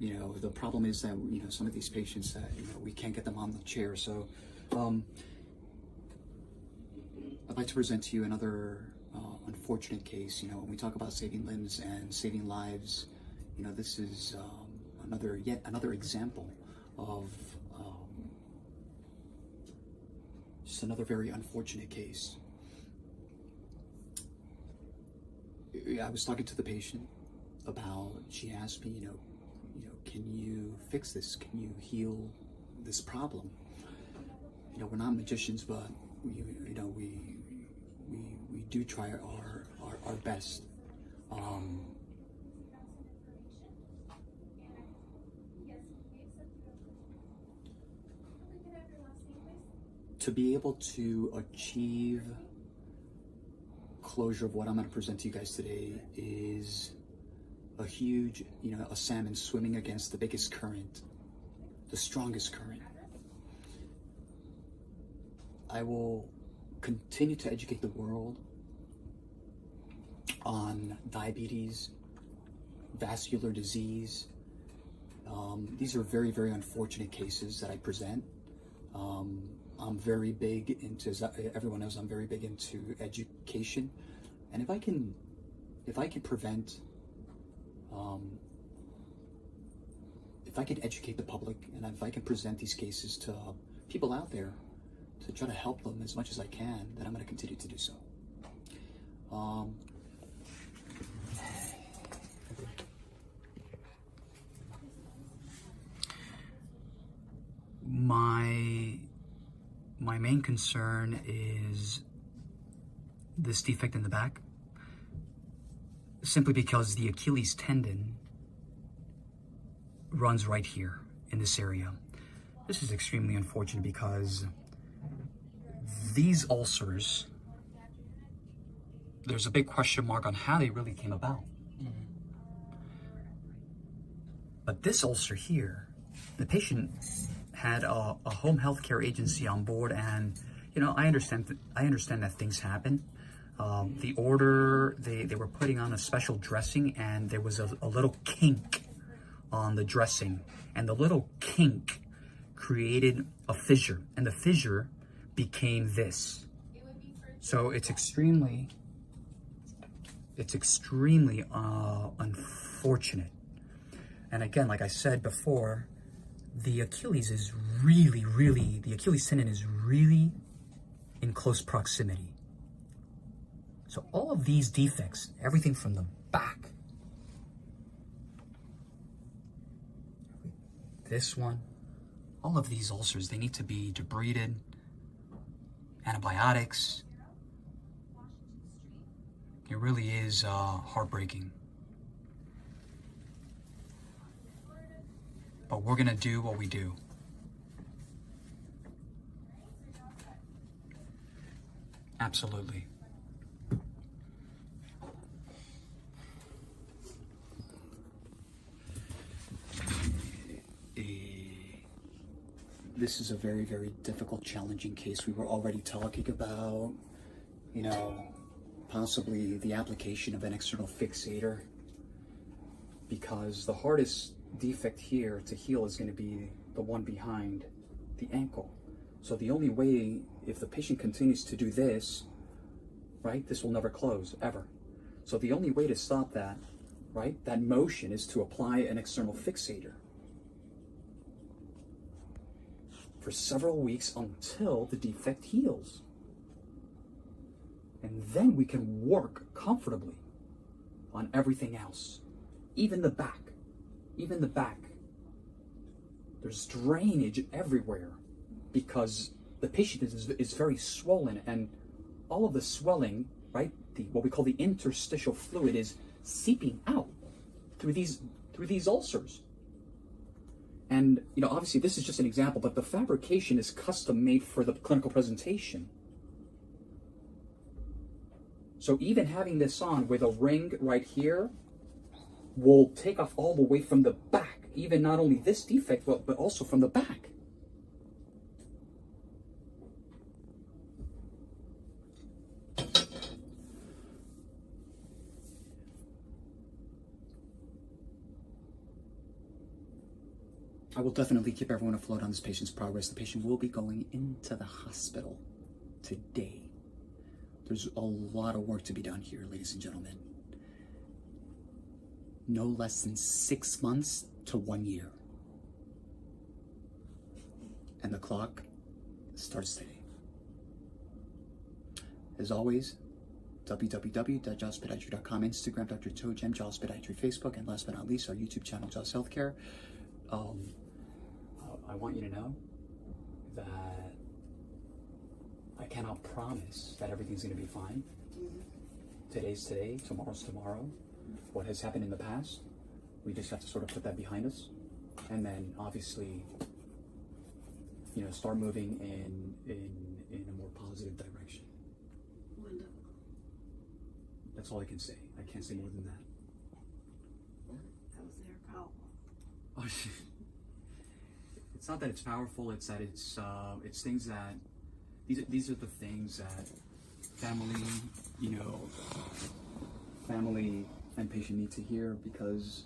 you know, the problem is that, you know, some of these patients that, you know, we can't get them on the chair. So I'd like to present to you another unfortunate case. You know, when we talk about saving limbs and saving lives, you know, this is yet another example of just another very unfortunate case. I was talking to the patient about, she asked me, you know, can you fix this? Can you heal this problem? You know, we're not magicians, but you know, we do try our best. To be able to achieve closure of what I'm going to present to you guys today is a huge, you know, a salmon swimming against the biggest current, the strongest current. I will continue to educate the world on diabetes, vascular disease. These are very, very unfortunate cases that I present. I'm very big into, as everyone knows, I'm very big into education. And if I can prevent, if I can educate the public, and if I can present these cases to people out there to try to help them as much as I can, then I'm going to continue to do so. My main concern is this defect in the back, simply because the Achilles tendon runs right here in this area. This is extremely unfortunate because these ulcers, there's a big question mark on how they really came about. But this ulcer here, the patient had a home health care agency on board, and you know, I understand that things happen. The order, they were putting on a special dressing, and there was a little kink on the dressing, and the little kink created a fissure, and the fissure became this. So it's extremely unfortunate. And again, like I said before, the Achilles tendon is really in close proximity. So all of these defects, everything from the back, this one, all of these ulcers, they need to be debrided, antibiotics. It really is heartbreaking. But we're gonna do what we do. Absolutely. This is a very, very difficult, challenging case. We were already talking about, you know, possibly the application of an external fixator, because the hardest defect here to heal is going to be the one behind the ankle. So the only way, if the patient continues to do this, right, this will never close, ever. So the only way to stop that, right, that motion, is to apply an external fixator for several weeks until the defect heals. And then we can work comfortably on everything else, even the back. Even the back, there's drainage everywhere because the patient is very swollen, and all of the swelling, right, what we call the interstitial fluid, is seeping out through these ulcers. And you know, obviously this is just an example, but the fabrication is custom made for the clinical presentation. So even having this on with a ring right here will take off all the way from the back, even not only this defect, but also from the back. I will definitely keep everyone afloat on this patient's progress. The patient will be going into the hospital today. There's a lot of work to be done here, ladies and gentlemen. No less than 6 months to 1 year. And the clock starts today. As always, www.jawspediatry.com, Instagram, Dr. Toe Gem, Jaws Pediatry, Facebook, and last but not least, our YouTube channel, Jaws Healthcare. I want you to know that I cannot promise that everything's going to be fine. Today's today, tomorrow's tomorrow. What has happened in the past, we just have to sort of put that behind us, and then obviously, you know, start moving in a more positive direction. Wonderful. That's all I can say. I can't say more than that. That was very powerful. Oh, it's not that it's powerful. It's that it's things that these are the things that family and patient need to hear, because